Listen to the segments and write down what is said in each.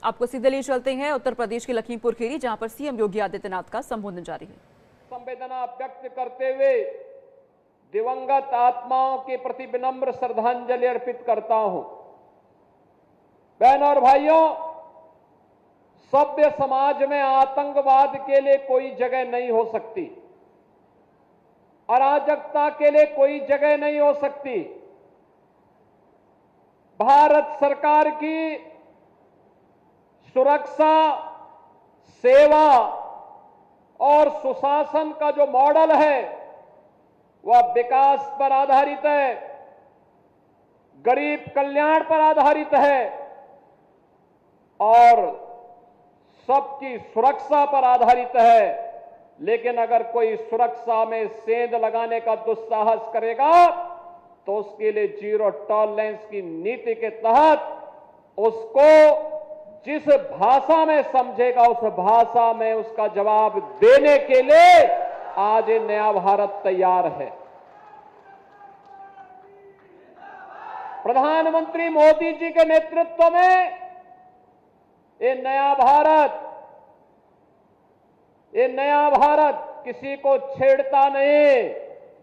आपको सीधे लिए चलते हैं उत्तर प्रदेश के लखीमपुर खीरी, जहां पर सीएम योगी आदित्यनाथ का संबोधन जारी है। संवेदना व्यक्त करते हुए दिवंगत आत्माओं के प्रति विनम्र श्रद्धांजलि अर्पित करता हूं। बहनों और भाइयों, सभ्य समाज में आतंकवाद के लिए कोई जगह नहीं हो सकती, अराजकता के लिए कोई जगह नहीं हो सकती। भारत सरकार की सुरक्षा, सेवा और सुशासन का जो मॉडल है वह विकास पर आधारित है, गरीब कल्याण पर आधारित है और सबकी सुरक्षा पर आधारित है। लेकिन अगर कोई सुरक्षा में सेंध लगाने का दुस्साहस करेगा तो उसके लिए जीरो टॉलरेंस की नीति के तहत उसको जिस भाषा में समझेगा उस भाषा में उसका जवाब देने के लिए आज ये नया भारत तैयार है। प्रधानमंत्री मोदी जी के नेतृत्व में ये नया भारत किसी को छेड़ता नहीं,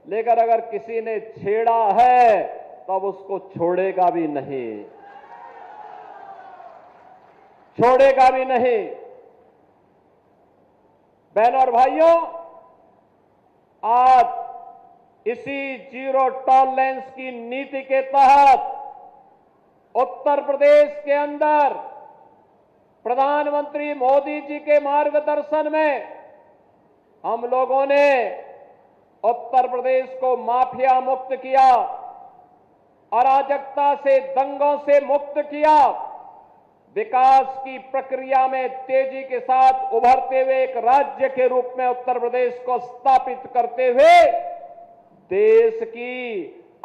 लेकिन अगर किसी ने छेड़ा है तब उसको छोड़ेगा भी नहीं। बहनों और भाइयों, आज इसी जीरो टॉलरेंस की नीति के तहत उत्तर प्रदेश के अंदर प्रधानमंत्री मोदी जी के मार्गदर्शन में हम लोगों ने उत्तर प्रदेश को माफिया मुक्त किया, अराजकता से, दंगों से मुक्त किया, विकास की प्रक्रिया में तेजी के साथ उभरते हुए एक राज्य के रूप में उत्तर प्रदेश को स्थापित करते हुए देश की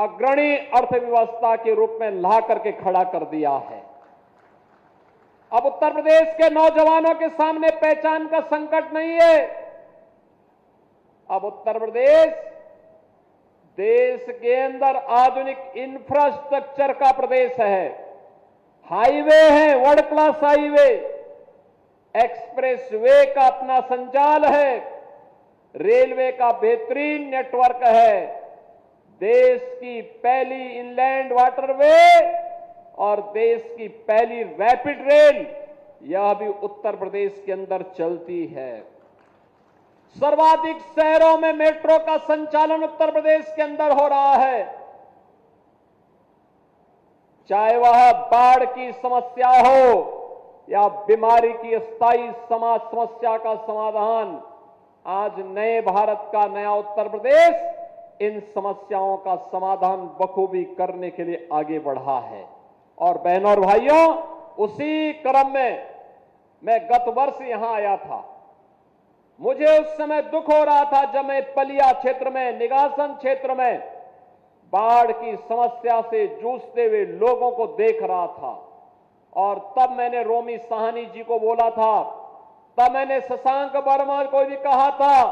अग्रणी अर्थव्यवस्था के रूप में ला करके खड़ा कर दिया है। अब उत्तर प्रदेश के नौजवानों के सामने पहचान का संकट नहीं है। अब उत्तर प्रदेश देश के अंदर आधुनिक इंफ्रास्ट्रक्चर का प्रदेश है। हाईवे है, world class highway, express way का अपना संचाल है, रेलवे का बेहतरीन नेटवर्क है, देश की पहली इनलैंड वाटरवे और देश की पहली रैपिड रेल यह भी उत्तर प्रदेश के अंदर चलती है। सर्वाधिक शहरों में मेट्रो का संचालन उत्तर प्रदेश के अंदर हो रहा है। चाहे वह बाढ़ की समस्या हो या बीमारी की स्थायी समस्या का समाधान, आज नए भारत का नया उत्तर प्रदेश इन समस्याओं का समाधान बखूबी करने के लिए आगे बढ़ा है। और बहनों और भाइयों, उसी क्रम में मैं गत वर्ष यहां आया था। मुझे उस समय दुख हो रहा था जब मैं पलिया क्षेत्र में, निगासन क्षेत्र में बाढ़ की समस्या से जूझते हुए लोगों को देख रहा था। और तब मैंने रोमी साहनी जी को बोला था, तब मैंने शशांक वर्मा को भी कहा था,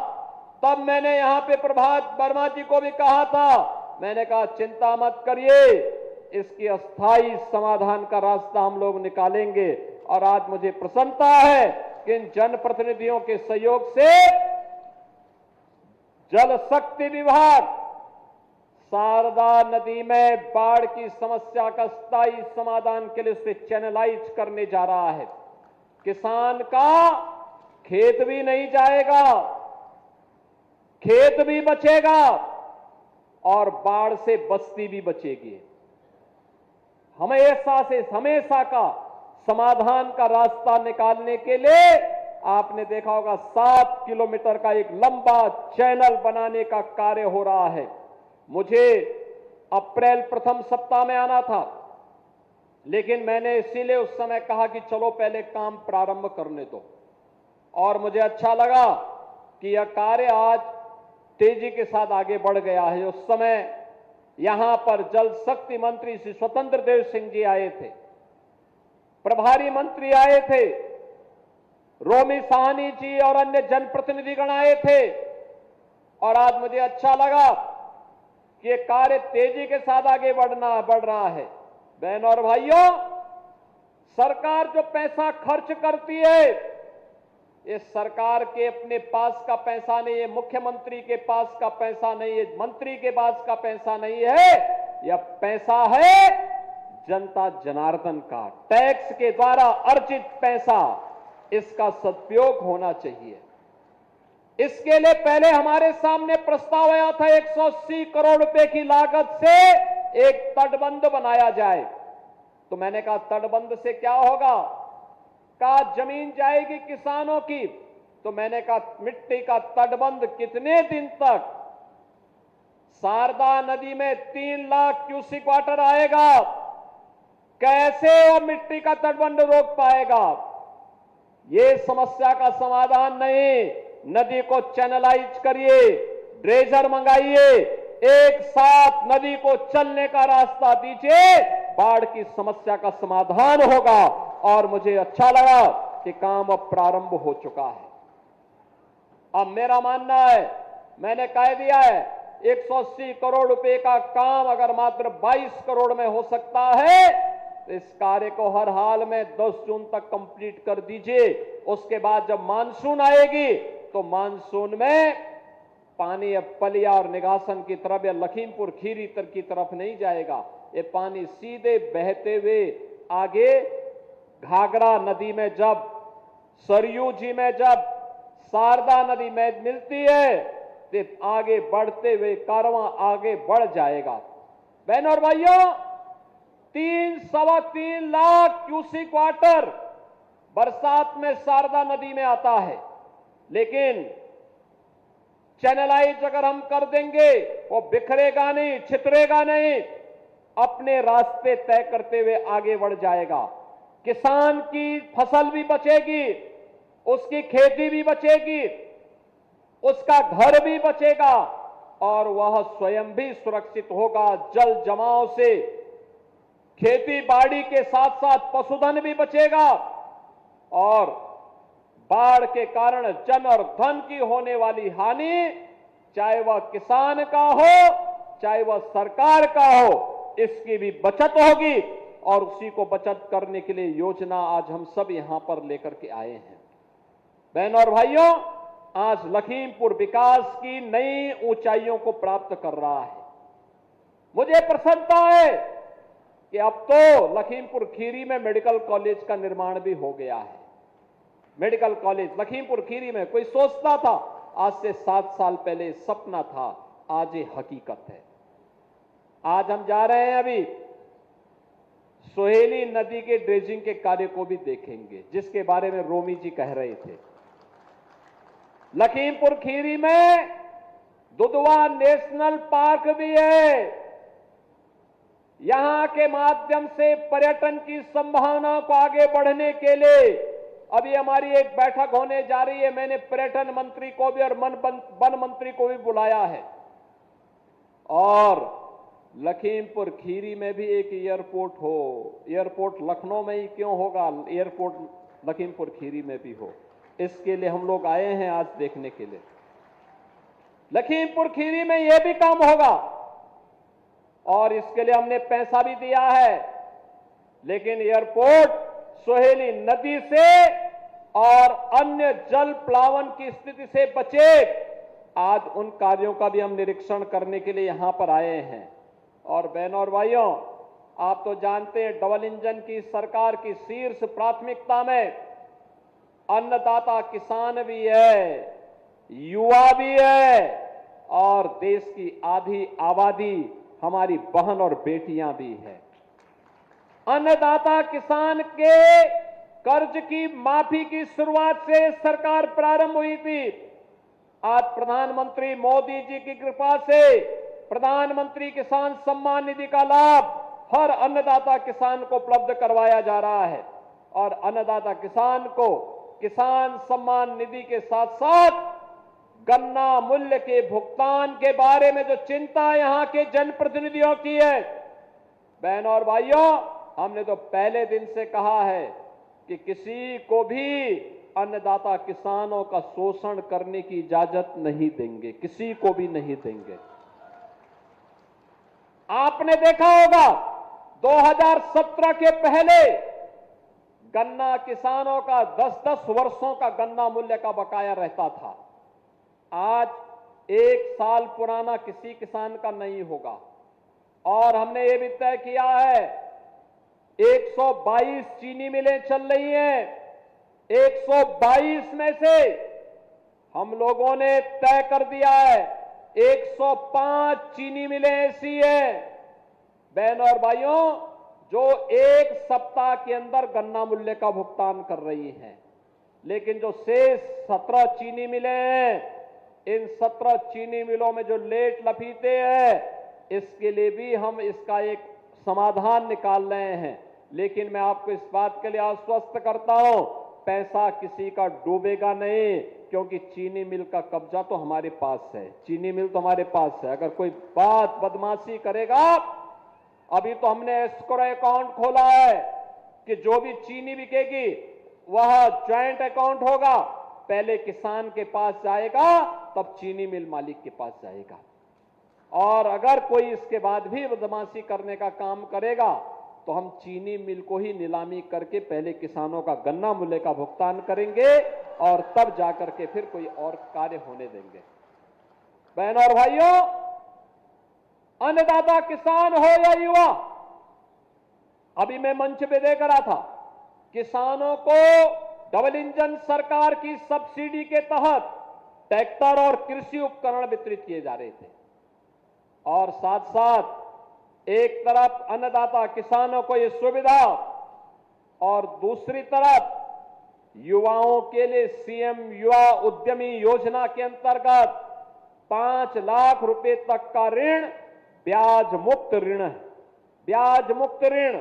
तब मैंने यहां पे प्रभात वर्मा जी को भी कहा था। मैंने कहा चिंता मत करिए, इसकी अस्थायी समाधान का रास्ता हम लोग निकालेंगे। और आज मुझे प्रसन्नता है कि इन जनप्रतिनिधियों के सहयोग से जल शक्ति विभाग शारदा नदी में बाढ़ की समस्या का स्थायी समाधान के लिए उसे चैनलाइज करने जा रहा है। किसान का खेत भी नहीं जाएगा, खेत भी बचेगा और बाढ़ से बस्ती भी बचेगी। हमेशा का समाधान का रास्ता निकालने के लिए आपने देखा होगा 7 किलोमीटर का एक लंबा चैनल बनाने का कार्य हो रहा है। मुझे अप्रैल प्रथम सप्ताह में आना था, लेकिन मैंने इसीलिए उस समय कहा कि चलो पहले काम प्रारंभ करने दो। और मुझे अच्छा लगा कि यह कार्य आज तेजी के साथ आगे बढ़ गया है। उस समय यहां पर जल शक्ति मंत्री श्री स्वतंत्र देव सिंह जी आए थे, प्रभारी मंत्री आए थे, रोमी साहनी जी और अन्य जनप्रतिनिधिगण आए थे। और आज मुझे अच्छा लगा कि ये कार्य तेजी के साथ आगे बढ़ रहा है। बहनों और भाइयों, सरकार जो पैसा खर्च करती है, ये सरकार के अपने पास का पैसा नहीं है, मुख्यमंत्री के पास का पैसा नहीं है, मंत्री के पास का पैसा नहीं है, यह पैसा है जनता जनार्दन का, टैक्स के द्वारा अर्जित पैसा। इसका सदुपयोग होना चाहिए। इसके लिए पहले हमारे सामने प्रस्ताव आया था 180 करोड़ रुपए की लागत से एक तटबंध बनाया जाए। तो मैंने कहा तटबंध से क्या होगा? कहा जमीन जाएगी किसानों की। तो मैंने कहा मिट्टी का तटबंध कितने दिन तक? शारदा नदी में 3 लाख क्यूसेक वाटर आएगा, कैसे वो मिट्टी का तटबंध रोक पाएगा? ये समस्या का समाधान नहीं। नदी को चैनलाइज करिए, ड्रेजर मंगाइए, एक साथ नदी को चलने का रास्ता दीजिए, बाढ़ की समस्या का समाधान होगा। और मुझे अच्छा लगा कि काम अब प्रारंभ हो चुका है। अब मेरा मानना है, मैंने कह दिया है 180 करोड़ रुपए का काम अगर मात्र 22 करोड़ में हो सकता है तो इस कार्य को हर हाल में 10 जून तक कंप्लीट कर दीजिए। उसके बाद जब मानसून आएगी तो मानसून में पानी अब पलिया और निगासन की तरफ या लखीमपुर खीरी की तरफ नहीं जाएगा। ये पानी सीधे बहते हुए आगे घाघरा नदी में, जब सरयू जी में, जब शारदा नदी में मिलती है तो आगे बढ़ते हुए कारवां आगे बढ़ जाएगा। बहनों और भाइयों, 3-3.25 लाख क्यूसेक वाटर बरसात में शारदा नदी में आता है, लेकिन चैनलाइज अगर हम कर देंगे वो बिखरेगा नहीं, छितरेगा नहीं, अपने रास्ते तय करते हुए आगे बढ़ जाएगा। किसान की फसल भी बचेगी, उसकी खेती भी बचेगी, उसका घर भी बचेगा और वह स्वयं भी सुरक्षित होगा। जल जमाव से खेती बाड़ी के साथ साथ पशुधन भी बचेगा और बाढ़ के कारण जन और धन की होने वाली हानि, चाहे वह किसान का हो चाहे वह सरकार का हो, इसकी भी बचत होगी। और उसी को बचत करने के लिए योजना आज हम सब यहां पर लेकर के आए हैं। बहनों और भाइयों, आज लखीमपुर विकास की नई ऊंचाइयों को प्राप्त कर रहा है। मुझे प्रसन्नता है कि अब तो लखीमपुर खीरी में मेडिकल कॉलेज का निर्माण भी हो गया है। मेडिकल कॉलेज लखीमपुर खीरी में कोई सोचता था, आज से 7 साल पहले सपना था, आज ये हकीकत है। आज हम जा रहे हैं, अभी सोहेली नदी के ड्रेजिंग के कार्य को भी देखेंगे, जिसके बारे में रोमी जी कह रहे थे। लखीमपुर खीरी में दुधवा नेशनल पार्क भी है। यहां के माध्यम से पर्यटन की संभावना को आगे बढ़ने के लिए अभी हमारी एक बैठक होने जा रही है। मैंने पर्यटन मंत्री को भी और वन मंत्री को भी बुलाया है। और लखीमपुर खीरी में भी एक एयरपोर्ट हो। एयरपोर्ट लखनऊ में ही क्यों होगा, एयरपोर्ट लखीमपुर खीरी में भी हो। इसके लिए हम लोग आए हैं आज देखने के लिए। लखीमपुर खीरी में यह भी काम होगा और इसके लिए हमने पैसा भी दिया है। लेकिन एयरपोर्ट सोहेली नदी से और अन्य जल प्लावन की स्थिति से बचे, आज उन कार्यों का भी हम निरीक्षण करने के लिए यहां पर आए हैं। और बहनों और भाइयों, आप तो जानते हैं डबल इंजन की सरकार की शीर्ष प्राथमिकता में अन्नदाता किसान भी है, युवा भी है और देश की आधी आबादी हमारी बहन और बेटियां भी है। अन्नदाता किसान के कर्ज की माफी की शुरुआत से सरकार प्रारंभ हुई थी। आज प्रधानमंत्री मोदी जी की कृपा से प्रधानमंत्री किसान सम्मान निधि का लाभ हर अन्नदाता किसान को उपलब्ध करवाया जा रहा है। और अन्नदाता किसान को किसान सम्मान निधि के साथ साथ गन्ना मूल्य के भुगतान के बारे में जो चिंता यहां के जनप्रतिनिधियों की है, बहनों और भाइयों, हमने तो पहले दिन से कहा है कि किसी को भी अन्नदाता किसानों का शोषण करने की इजाजत नहीं देंगे, किसी को भी नहीं देंगे। आपने देखा होगा 2017 के पहले गन्ना किसानों का 10-10 वर्षों का गन्ना मूल्य का बकाया रहता था। आज 1 साल पुराना किसी किसान का नहीं होगा। और हमने ये भी तय किया है 122 चीनी मिलें चल रही हैं। 122 में से हम लोगों ने तय कर दिया है 105 चीनी मिलें ऐसी हैं, बहनों और भाइयों, जो 1 सप्ताह के अंदर गन्ना मूल्य का भुगतान कर रही हैं। लेकिन जो शेष 17 चीनी मिलें हैं, इन 17 चीनी मिलों में जो लेट लफीते हैं, इसके लिए भी हम इसका एक समाधान निकाल रहे हैं। लेकिन मैं आपको इस बात के लिए आश्वस्त करता हूं, पैसा किसी का डूबेगा नहीं, क्योंकि चीनी मिल का कब्जा तो हमारे पास है। चीनी मिल तो हमारे पास है। अगर कोई बात बदमाशी करेगा, अभी तो हमने एस्क्रो अकाउंट खोला है कि जो भी चीनी बिकेगी वह ज्वाइंट अकाउंट होगा। पहले किसान के पास जाएगा, तब चीनी मिल मालिक के पास जाएगा। और अगर कोई इसके बाद भी बदमाशी करने का काम करेगा, तो हम चीनी मिल को ही नीलामी करके पहले किसानों का गन्ना मूल्य का भुगतान करेंगे और तब जाकर के फिर कोई और कार्य होने देंगे। बहनों और भाइयों, अन्नदाता किसान हो या युवा, अभी मैं मंच पे देख रहा था, किसानों को डबल इंजन सरकार की सब्सिडी के तहत ट्रैक्टर और कृषि उपकरण वितरित किए जा रहे थे। और साथ साथ एक तरफ अन्नदाता किसानों को यह सुविधा और दूसरी तरफ युवाओं के लिए सीएम युवा उद्यमी योजना के अंतर्गत 5 लाख रुपए तक का ऋण, ब्याज मुक्त ऋण है। ब्याज मुक्त ऋण,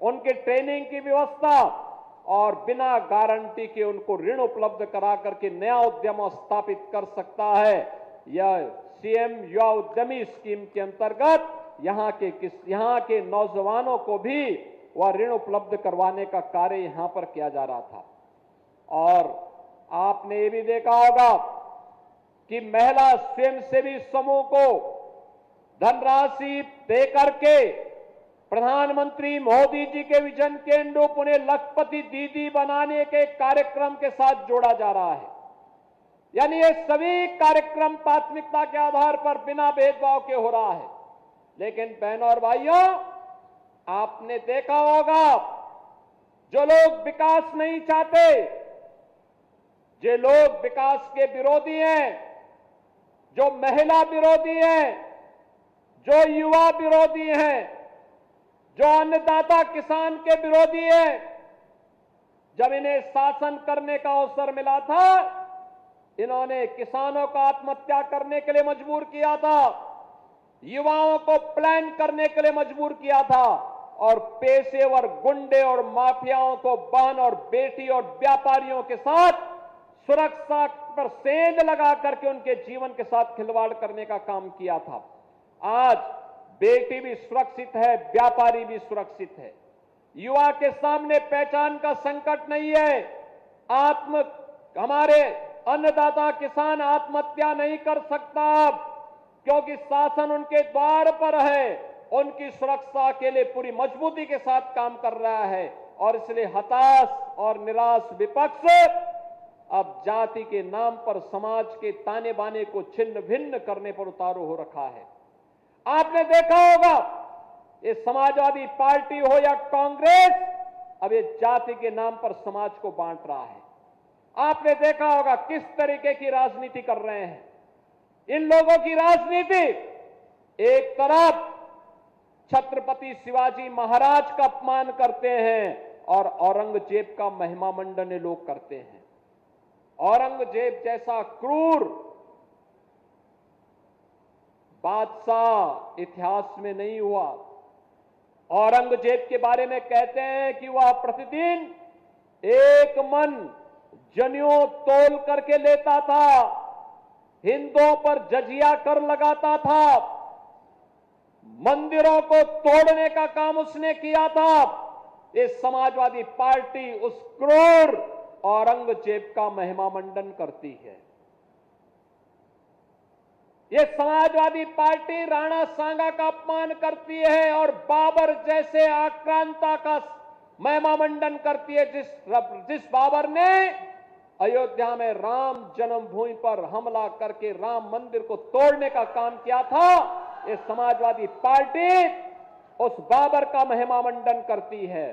उनके ट्रेनिंग की व्यवस्था और बिना गारंटी के उनको ऋण उपलब्ध करा करके नया उद्यम स्थापित कर सकता है। यह सीएम युवा उद्यमी स्कीम के अंतर्गत यहाँ के नौजवानों को भी वह ऋण उपलब्ध करवाने का कार्य यहां पर किया जा रहा था। और आपने ये भी देखा होगा कि महिला स्वयंसेवी समूह को धनराशि देकर के प्रधानमंत्री मोदी जी के विजन के अनुरूप उन्हें लखपति दीदी बनाने के कार्यक्रम के साथ जोड़ा जा रहा है। यानी ये सभी कार्यक्रम प्राथमिकता के आधार पर बिना भेदभाव के हो रहा है। लेकिन बहनों और भाइयों, आपने देखा होगा, जो लोग विकास नहीं चाहते, जो लोग विकास के विरोधी हैं, जो महिला विरोधी हैं, जो युवा विरोधी हैं, जो अन्नदाता किसान के विरोधी हैं, जब इन्हें शासन करने का अवसर मिला था, इन्होंने किसानों को आत्महत्या करने के लिए मजबूर किया था, युवाओं को प्लान करने के लिए मजबूर किया था और पेशेवर गुंडे और माफियाओं को बहन और बेटी और व्यापारियों के साथ सुरक्षा पर सेंध लगा करके उनके जीवन के साथ खिलवाड़ करने का काम किया था। आज बेटी भी सुरक्षित है, व्यापारी भी सुरक्षित है। युवा के सामने पहचान का संकट नहीं है। हमारे अन्नदाता किसान आत्महत्या नहीं कर सकता, क्योंकि शासन उनके द्वार पर है, उनकी सुरक्षा के लिए पूरी मजबूती के साथ काम कर रहा है। और इसलिए हताश और निराश विपक्ष अब जाति के नाम पर समाज के ताने बाने को छिन्न भिन्न करने पर उतारू हो रखा है। आपने देखा होगा, ये समाजवादी पार्टी हो या कांग्रेस, अब ये जाति के नाम पर समाज को बांट रहा है। आपने देखा होगा किस तरीके की राजनीति कर रहे हैं। इन लोगों की राजनीति, एक तरफ छत्रपति शिवाजी महाराज का अपमान करते हैं और औरंगजेब का महिमा मंडन लोग करते हैं। औरंगजेब जैसा क्रूर बादशाह इतिहास में नहीं हुआ। औरंगजेब के बारे में कहते हैं कि वह प्रतिदिन 1 मन जनेऊ तोल करके लेता था, हिंदुओं पर जजिया कर लगाता था, मंदिरों को तोड़ने का काम उसने किया था। ये समाजवादी पार्टी उस क्रूर औरंगजेब का महिमा मंडन करती है। ये समाजवादी पार्टी राणा सांगा का अपमान करती है और बाबर जैसे आक्रांता का महिमा मंडन करती है जिस बाबर ने अयोध्या में राम जन्मभूमि पर हमला करके राम मंदिर को तोड़ने का काम किया था। ये समाजवादी पार्टी उस बाबर का महिमा मंडन करती है।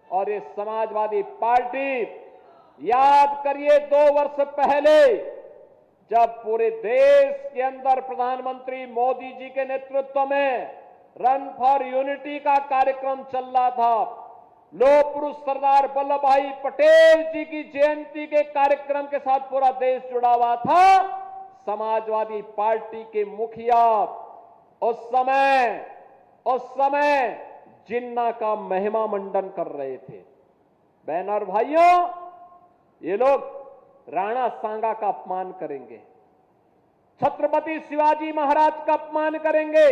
और ये समाजवादी पार्टी, याद करिए 2 वर्ष पहले जब पूरे देश के अंदर प्रधानमंत्री मोदी जी के नेतृत्व में रन फॉर यूनिटी का कार्यक्रम चल रहा था, लौह पुरुष सरदार वल्लभ भाई पटेल जी की जयंती के कार्यक्रम के साथ पूरा देश जुड़ा हुआ था। समाजवादी पार्टी के मुखिया उस समय जिन्ना का महिमा मंडन कर रहे थे। बहन और भाइयों, ये लोग राणा सांगा का अपमान करेंगे, छत्रपति शिवाजी महाराज का अपमान करेंगे,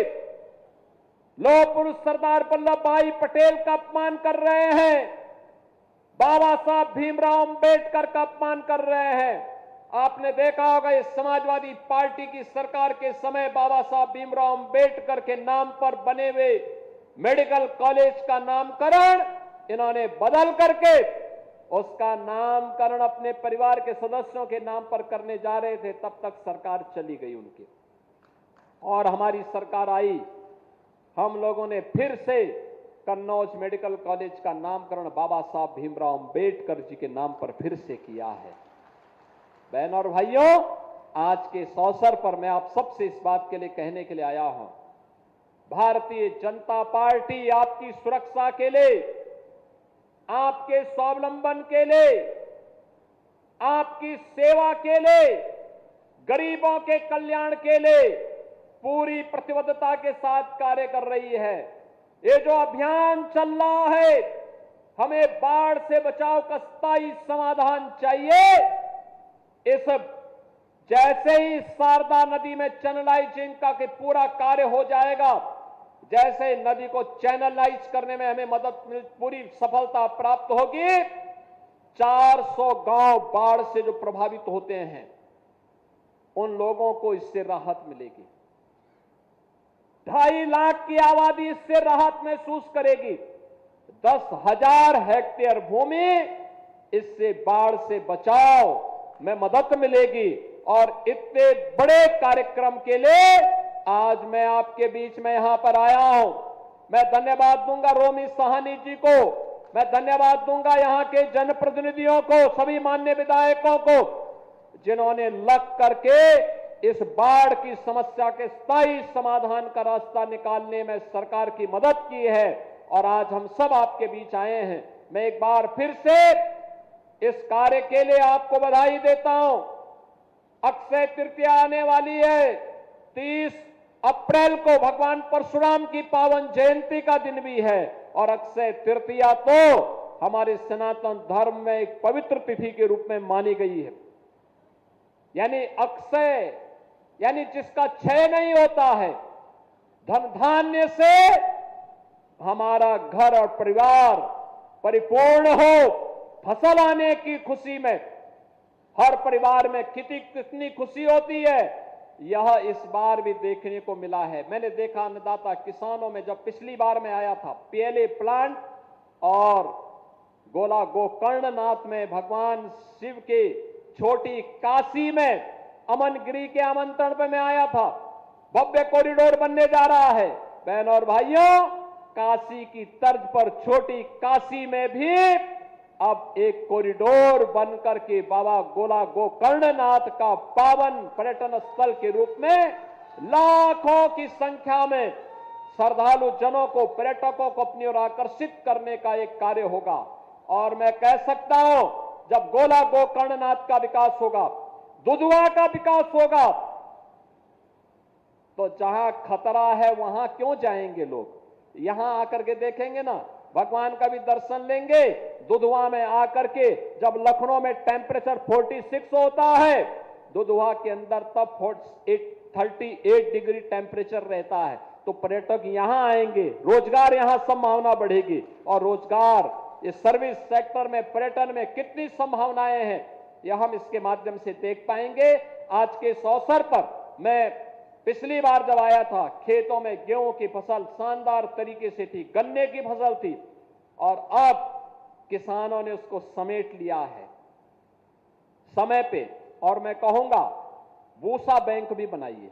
लौह पुरुष सरदार वल्लभ भाई पटेल का अपमान कर रहे हैं, बाबा साहब भीमराव अंबेडकर का अपमान कर रहे हैं। आपने देखा होगा इस समाजवादी पार्टी की सरकार के समय बाबा साहब भीमराव अंबेडकर के नाम पर बने हुए मेडिकल कॉलेज का नामकरण इन्होंने बदल करके उसका नामकरण अपने परिवार के सदस्यों के नाम पर करने जा रहे थे। तब तक सरकार चली गई उनकी, और हमारी सरकार आई। हम लोगों ने फिर से कन्नौज मेडिकल कॉलेज का नामकरण बाबा साहब भीमराव अंबेडकर जी के नाम पर फिर से किया है। बहनों और भाइयों, आज के इस अवसर पर मैं आप सबसे इस बात के लिए कहने के लिए आया हूं, भारतीय जनता पार्टी आपकी सुरक्षा के लिए, आपके स्वावलंबन के लिए, आपकी सेवा के लिए, गरीबों के कल्याण के लिए पूरी प्रतिबद्धता के साथ कार्य कर रही है। ये जो अभियान चल रहा है, हमें बाढ़ से बचाव का स्थायी समाधान चाहिए। इस जैसे ही शारदा नदी में चैनलाइजिंग का पूरा कार्य हो जाएगा, जैसे नदी को चैनलाइज करने में हमें पूरी सफलता प्राप्त होगी, 400 गांव बाढ़ से जो प्रभावित होते हैं उन लोगों को इससे राहत मिलेगी। 2.5 लाख की आबादी इससे राहत महसूस करेगी। 10,000 हेक्टेयर भूमि इससे बाढ़ से बचाव में मदद मिलेगी। और इतने बड़े कार्यक्रम के लिए आज मैं आपके बीच में यहां पर आया हूं। मैं धन्यवाद दूंगा रोमी साहनी जी को, मैं धन्यवाद दूंगा यहां के जनप्रतिनिधियों को, सभी माननीय विधायकों को, जिन्होंने लग करके इस बाढ़ की समस्या के स्थायी समाधान का रास्ता निकालने में सरकार की मदद की है। और आज हम सब आपके बीच आए हैं। मैं एक बार फिर से इस कार्य के लिए आपको बधाई देता हूं। अक्षय तृतीया आने वाली है, 30 अप्रैल को भगवान परशुराम की पावन जयंती का दिन भी है। और अक्षय तृतीया तो हमारे सनातन धर्म में एक पवित्र तिथि के रूप में मानी गई है। यानी अक्षय यानी जिसका क्षय नहीं होता है। धन धान्य से हमारा घर और परिवार परिपूर्ण हो, फसल आने की खुशी में हर परिवार में कितनी खुशी होती है, यह इस बार भी देखने को मिला है। मैंने देखा अन्नदाता किसानों में, जब पिछली बार मैं आया था पीएलए प्लांट और गोला गोकर्णनाथ में भगवान शिव के छोटी काशी में अमनगिरी के आमंत्रण पर मैं आया था। भव्य कॉरिडोर बनने जा रहा है। बहनों और भाइयों, काशी की तर्ज पर छोटी काशी में भी अब एक कॉरिडोर बनकर के बाबा गोला गोकर्णनाथ का पावन पर्यटन स्थल के रूप में लाखों की संख्या में श्रद्धालु जनों को, पर्यटकों को अपनी ओर आकर्षित करने का एक कार्य होगा। और मैं कह सकता हूं, जब गोला गोकर्णनाथ का विकास होगा, दुधवा का विकास होगा, तो जहां खतरा है वहां क्यों जाएंगे लोग? यहां आकर के देखेंगे ना, भगवान का भी दर्शन लेंगे। दुधवा में आकर के जब लखनऊ में टेम्परेचर 46 होता है, दुधवा के अंदर तब 38 डिग्री टेम्परेचर रहता है। तो पर्यटक यहां आएंगे, रोजगार यहां संभावना बढ़ेगी। और रोजगार, इस सर्विस सेक्टर में, पर्यटन में कितनी संभावनाएं हैं, यह हम इसके माध्यम से देख पाएंगे। आज के इस अवसर पर मैं पिछली बार जब आया था, खेतों में गेहूं की फसल शानदार तरीके से थी, गन्ने की फसल थी, और अब किसानों ने उसको समेट लिया है समय पे। और मैं कहूंगा वूसा बैंक भी बनाइए।